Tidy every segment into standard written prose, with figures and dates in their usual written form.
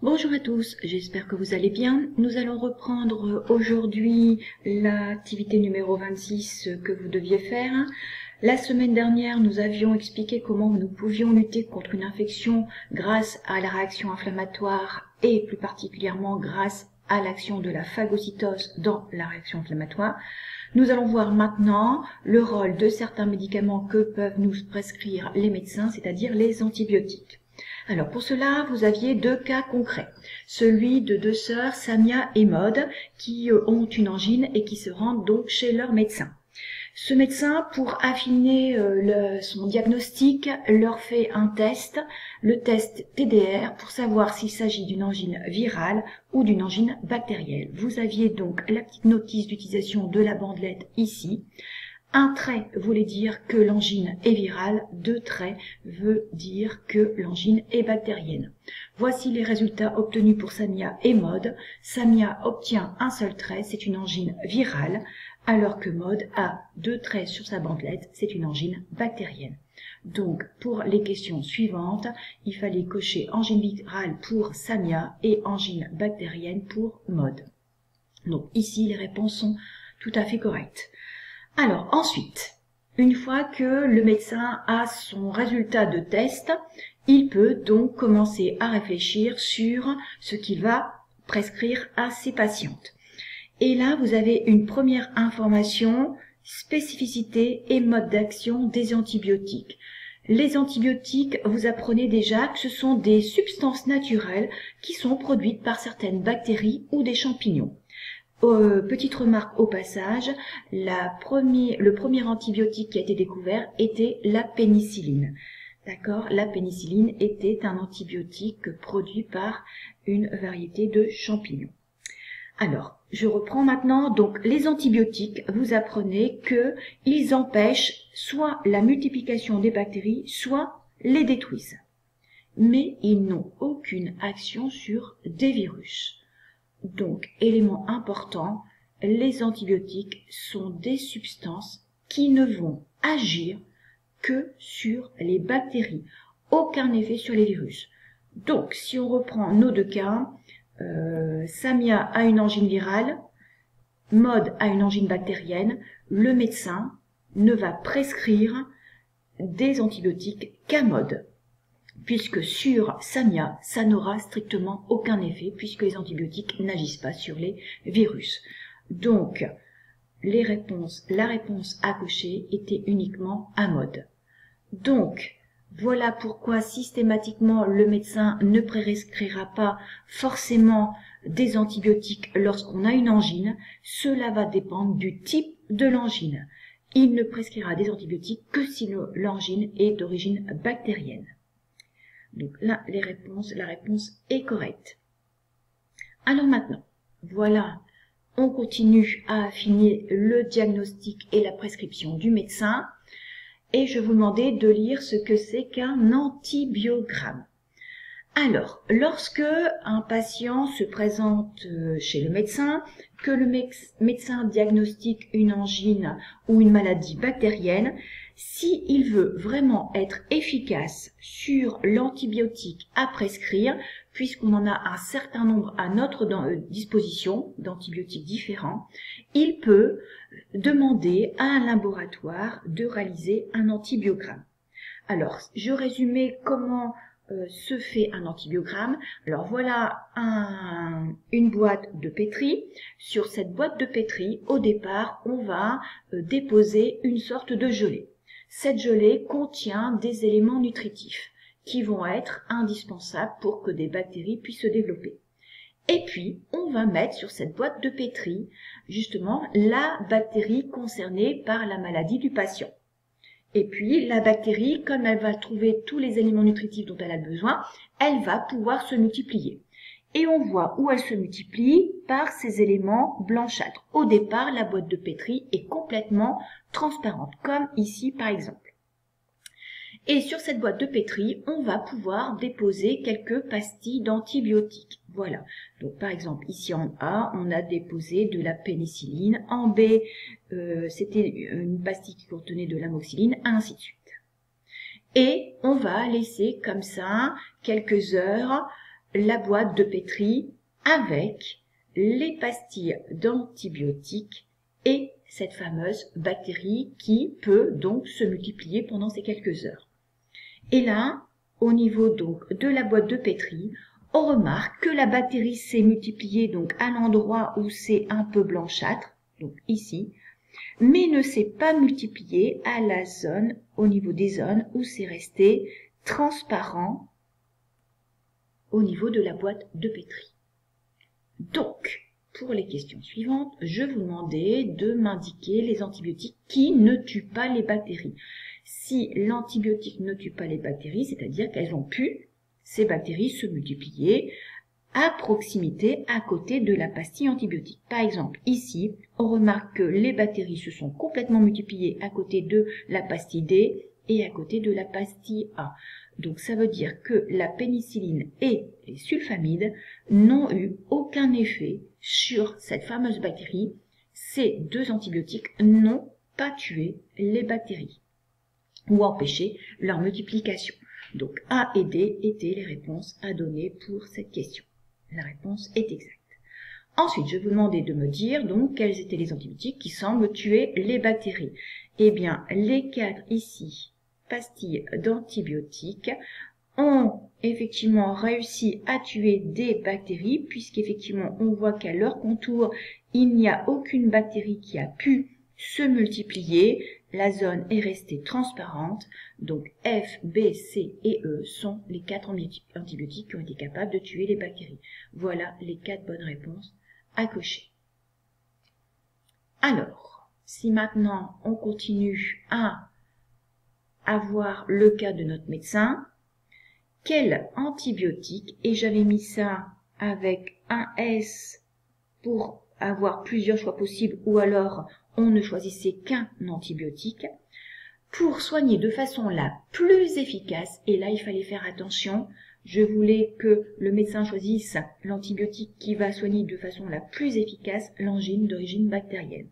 Bonjour à tous, j'espère que vous allez bien. Nous allons reprendre aujourd'hui l'activité numéro 26 que vous deviez faire. La semaine dernière, nous avions expliqué comment nous pouvions lutter contre une infection grâce à la réaction inflammatoire et plus particulièrement grâce à l'action de la phagocytose dans la réaction inflammatoire. Nous allons voir maintenant le rôle de certains médicaments que peuvent nous prescrire les médecins, c'est-à-dire les antibiotiques. Alors pour cela, vous aviez deux cas concrets, celui de deux sœurs, Samia et Maud, qui ont une angine et qui se rendent donc chez leur médecin. Ce médecin, pour affiner son diagnostic, leur fait un test, le test TDR, pour savoir s'il s'agit d'une angine virale ou d'une angine bactérienne. Vous aviez donc la petite notice d'utilisation de la bandelette ici. Un trait voulait dire que l'angine est virale, deux traits veut dire que l'angine est bactérienne. Voici les résultats obtenus pour Samia et Maud. Samia obtient un seul trait, c'est une angine virale, alors que Maud a deux traits sur sa bandelette, c'est une angine bactérienne. Donc, pour les questions suivantes, il fallait cocher angine virale pour Samia et angine bactérienne pour Maud. Donc ici, les réponses sont tout à fait correctes. Alors ensuite, une fois que le médecin a son résultat de test, il peut donc commencer à réfléchir sur ce qu'il va prescrire à ses patientes. Et là, vous avez une première information, spécificité et mode d'action des antibiotiques. Les antibiotiques, vous apprenez déjà que ce sont des substances naturelles qui sont produites par certaines bactéries ou des champignons. Petite remarque au passage, le premier antibiotique qui a été découvert était la pénicilline. D'accord? La pénicilline était un antibiotique produit par une variété de champignons. Alors, je reprends maintenant. Donc, les antibiotiques, vous apprenez qu'ils empêchent soit la multiplication des bactéries, soit les détruisent. Mais ils n'ont aucune action sur des virus. Donc, élément important, les antibiotiques sont des substances qui ne vont agir que sur les bactéries, aucun effet sur les virus. Donc, si on reprend nos deux cas, Samia a une angine virale, Maud a une angine bactérienne, le médecin ne va prescrire des antibiotiques qu'à Maud, puisque sur Samia, ça n'aura strictement aucun effet, puisque les antibiotiques n'agissent pas sur les virus. Donc, la réponse à cocher était uniquement à Maud. Donc, voilà pourquoi systématiquement le médecin ne prescrira pas forcément des antibiotiques lorsqu'on a une angine. Cela va dépendre du type de l'angine. Il ne prescrira des antibiotiques que si l'angine est d'origine bactérienne. Donc là, la réponse est correcte. Alors maintenant, voilà, on continue à affiner le diagnostic et la prescription du médecin. Et je vous demandais de lire ce que c'est qu'un antibiogramme. Alors, lorsque un patient se présente chez le médecin, que le médecin diagnostique une angine ou une maladie bactérienne, s'il veut vraiment être efficace sur l'antibiotique à prescrire, puisqu'on en a un certain nombre à notre disposition d'antibiotiques différents, il peut demander à un laboratoire de réaliser un antibiogramme. Alors, je résumais comment se fait un antibiogramme. Alors voilà une boîte de pétri. Sur cette boîte de pétri, au départ, on va déposer une sorte de gelée. Cette gelée contient des éléments nutritifs qui vont être indispensables pour que des bactéries puissent se développer. Et puis, on va mettre sur cette boîte de pétri, justement, la bactérie concernée par la maladie du patient. Et puis, la bactérie, comme elle va trouver tous les éléments nutritifs dont elle a besoin, elle va pouvoir se multiplier. Et on voit où elle se multiplie par ces éléments blanchâtres. Au départ, la boîte de pétri est complètement transparente, comme ici par exemple. Et sur cette boîte de pétri, on va pouvoir déposer quelques pastilles d'antibiotiques. Voilà. Donc par exemple, ici en A, on a déposé de la pénicilline. En B, c'était une pastille qui contenait de l'amoxicilline, ainsi de suite. Et on va laisser comme ça quelques heures la boîte de pétri avec les pastilles d'antibiotiques et cette fameuse bactérie qui peut donc se multiplier pendant ces quelques heures. Et là, au niveau donc de la boîte de pétri, on remarque que la bactérie s'est multipliée donc à l'endroit où c'est un peu blanchâtre, donc ici, mais ne s'est pas multipliée à la zone, au niveau des zones où c'est resté transparent au niveau de la boîte de pétri. Donc, pour les questions suivantes, je vous demandais de m'indiquer les antibiotiques qui ne tuent pas les bactéries. Si l'antibiotique ne tue pas les bactéries, c'est-à-dire qu'elles ont pu, ces bactéries, se multiplier à proximité, à côté de la pastille antibiotique. Par exemple, ici, on remarque que les bactéries se sont complètement multipliées à côté de la pastille D et à côté de la pastille A. Donc ça veut dire que la pénicilline et les sulfamides n'ont eu aucun effet sur cette fameuse bactérie. Ces deux antibiotiques n'ont pas tué les bactéries ou empêché leur multiplication. Donc A et D étaient les réponses à donner pour cette question. La réponse est exacte. Ensuite, je vous demandais de me dire donc quels étaient les antibiotiques qui semblent tuer les bactéries. Eh bien, les 4 ici, pastilles d'antibiotiques, ont effectivement réussi à tuer des bactéries, puisqu'effectivement on voit qu'à leur contour, il n'y a aucune bactérie qui a pu se multiplier. La zone est restée transparente, donc F, B, C et E sont les 4 antibiotiques qui ont été capables de tuer les bactéries. Voilà les 4 bonnes réponses à cocher. Alors, si maintenant on continue à avoir le cas de notre médecin, quel antibiotique, et j'avais mis ça avec un S pour avoir plusieurs choix possibles, ou alors on ne choisissait qu'un antibiotique, pour soigner de façon la plus efficace, et là il fallait faire attention, je voulais que le médecin choisisse l'antibiotique qui va soigner de façon la plus efficace l'angine d'origine bactérienne.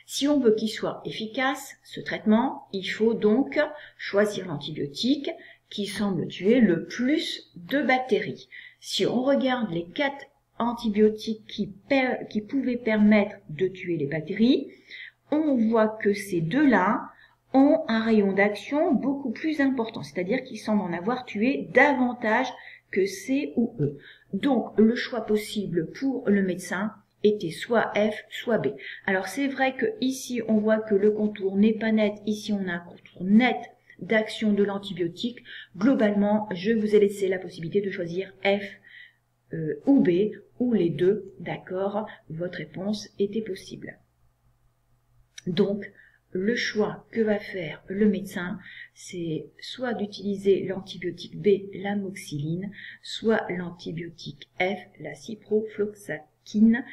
Si on veut qu'il soit efficace, ce traitement, il faut donc choisir l'antibiotique qui semble tuer le plus de bactéries. Si on regarde les 4 antibiotiques qui pouvaient permettre de tuer les bactéries, on voit que ces deux-là ont un rayon d'action beaucoup plus important, c'est-à-dire qu'ils semblent en avoir tué davantage que C ou E. Donc, le choix possible pour le médecin était soit F, soit B. Alors, c'est vrai que ici, on voit que le contour n'est pas net. Ici, on a un contour net d'action de l'antibiotique. Globalement, je vous ai laissé la possibilité de choisir F ou B, ou les deux, d'accord, votre réponse était possible. Donc, le choix que va faire le médecin, c'est soit d'utiliser l'antibiotique B, l'amoxicilline, soit l'antibiotique F, la ciprofloxacine,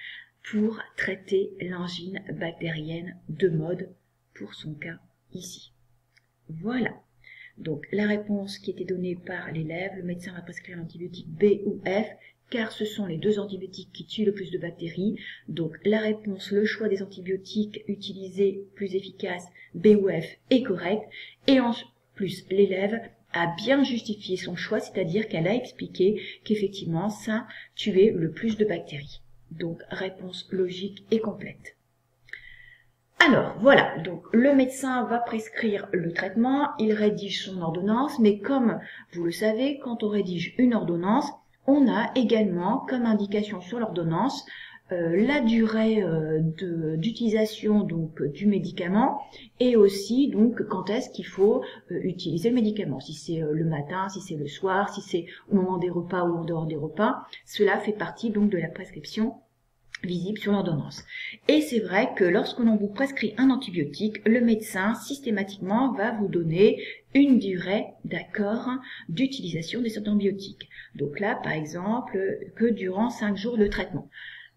pour traiter l'angine bactérienne de mode, pour son cas ici. Voilà. Donc, la réponse qui était donnée par l'élève, le médecin va prescrire l'antibiotique B ou F, car ce sont les deux antibiotiques qui tuent le plus de bactéries. Donc, la réponse, le choix des antibiotiques utilisés plus efficaces, B ou F, est correct. Et en plus, l'élève a bien justifié son choix, c'est-à-dire qu'elle a expliqué qu'effectivement, ça tuait le plus de bactéries. Donc, réponse logique et complète. Alors, voilà, donc le médecin va prescrire le traitement, il rédige son ordonnance, mais comme vous le savez, quand on rédige une ordonnance, on a également comme indication sur l'ordonnance la durée d'utilisation donc du médicament et aussi donc quand est-ce qu'il faut utiliser le médicament, si c'est le matin, si c'est le soir, si c'est au moment des repas ou en dehors des repas. Cela fait partie donc de la prescription visible sur l'ordonnance. Et c'est vrai que lorsque l'on vous prescrit un antibiotique, le médecin systématiquement va vous donner une durée d'accord d'utilisation des antibiotiques. Donc là, par exemple, que durant 5 jours de traitement.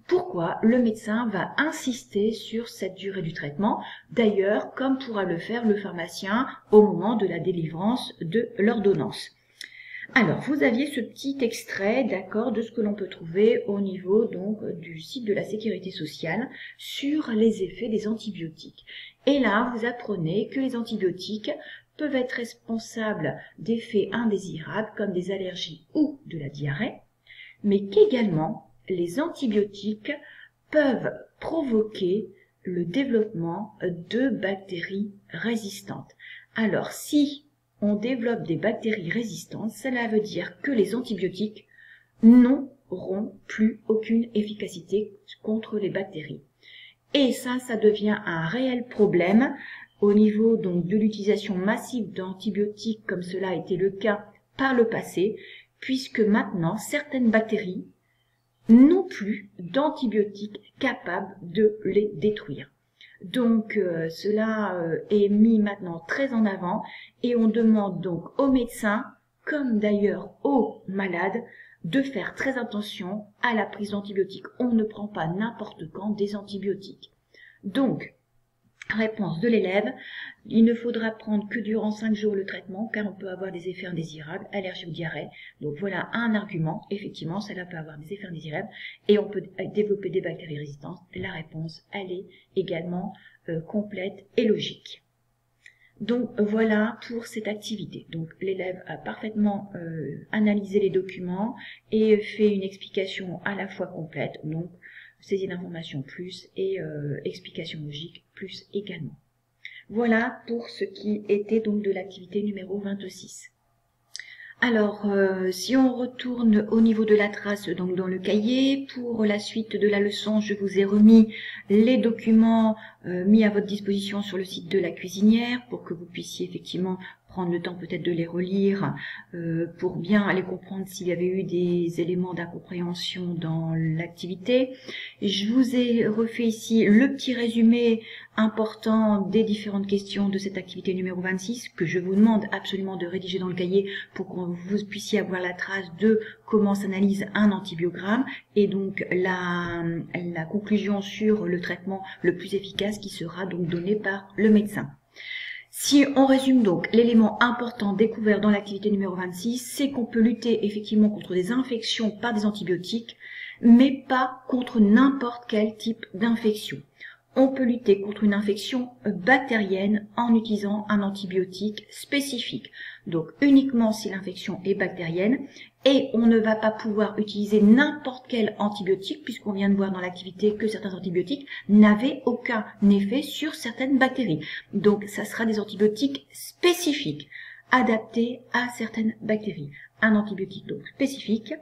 Pourquoi le médecin va insister sur cette durée du traitement, d'ailleurs comme pourra le faire le pharmacien au moment de la délivrance de l'ordonnance. Alors, vous aviez ce petit extrait, d'accord, de ce que l'on peut trouver au niveau donc du site de la Sécurité sociale sur les effets des antibiotiques. Et là, vous apprenez que les antibiotiques peuvent être responsables d'effets indésirables comme des allergies ou de la diarrhée, mais qu'également les antibiotiques peuvent provoquer le développement de bactéries résistantes. Alors, si on développe des bactéries résistantes, cela veut dire que les antibiotiques n'auront plus aucune efficacité contre les bactéries. Et ça devient un réel problème au niveau donc de l'utilisation massive d'antibiotiques comme cela a été le cas par le passé, puisque maintenant certaines bactéries n'ont plus d'antibiotiques capables de les détruire. Donc cela est mis maintenant très en avant et on demande donc aux médecins, comme d'ailleurs aux malades, de faire très attention à la prise d'antibiotiques. On ne prend pas n'importe quand des antibiotiques. Donc, réponse de l'élève, il ne faudra prendre que durant 5 jours le traitement car on peut avoir des effets indésirables, allergie ou diarrhée. Donc voilà un argument, effectivement, cela peut avoir des effets indésirables et on peut développer des bactéries résistantes. La réponse, elle est également complète et logique. Donc voilà pour cette activité. Donc l'élève a parfaitement analysé les documents et fait une explication à la fois complète, donc saisie d'informations plus et explication logique plus également. Voilà pour ce qui était donc de l'activité numéro 26. Alors, si on retourne au niveau de la trace, donc dans le cahier, pour la suite de la leçon, je vous ai remis les documents mis à votre disposition sur le site de la cuisinière pour que vous puissiez effectivement prendre le temps peut-être de les relire pour bien les comprendre s'il y avait eu des éléments d'incompréhension dans l'activité. Je vous ai refait ici le petit résumé important des différentes questions de cette activité numéro 26 que je vous demande absolument de rédiger dans le cahier pour que vous puissiez avoir la trace de comment s'analyse un antibiogramme et donc la conclusion sur le traitement le plus efficace qui sera donc donné par le médecin. Si on résume donc l'élément important découvert dans l'activité numéro 26, c'est qu'on peut lutter effectivement contre des infections par des antibiotiques, mais pas contre n'importe quel type d'infection. On peut lutter contre une infection bactérienne en utilisant un antibiotique spécifique. Donc uniquement si l'infection est bactérienne et on ne va pas pouvoir utiliser n'importe quel antibiotique puisqu'on vient de voir dans l'activité que certains antibiotiques n'avaient aucun effet sur certaines bactéries. Donc ça sera des antibiotiques spécifiques adaptés à certaines bactéries. Un antibiotique donc spécifique,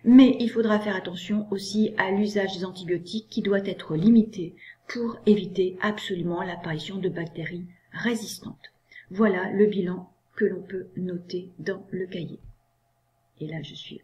mais il faudra faire attention aussi à l'usage des antibiotiques qui doit être limité pour éviter absolument l'apparition de bactéries résistantes. Voilà le bilan que l'on peut noter dans le cahier. Et là, je suis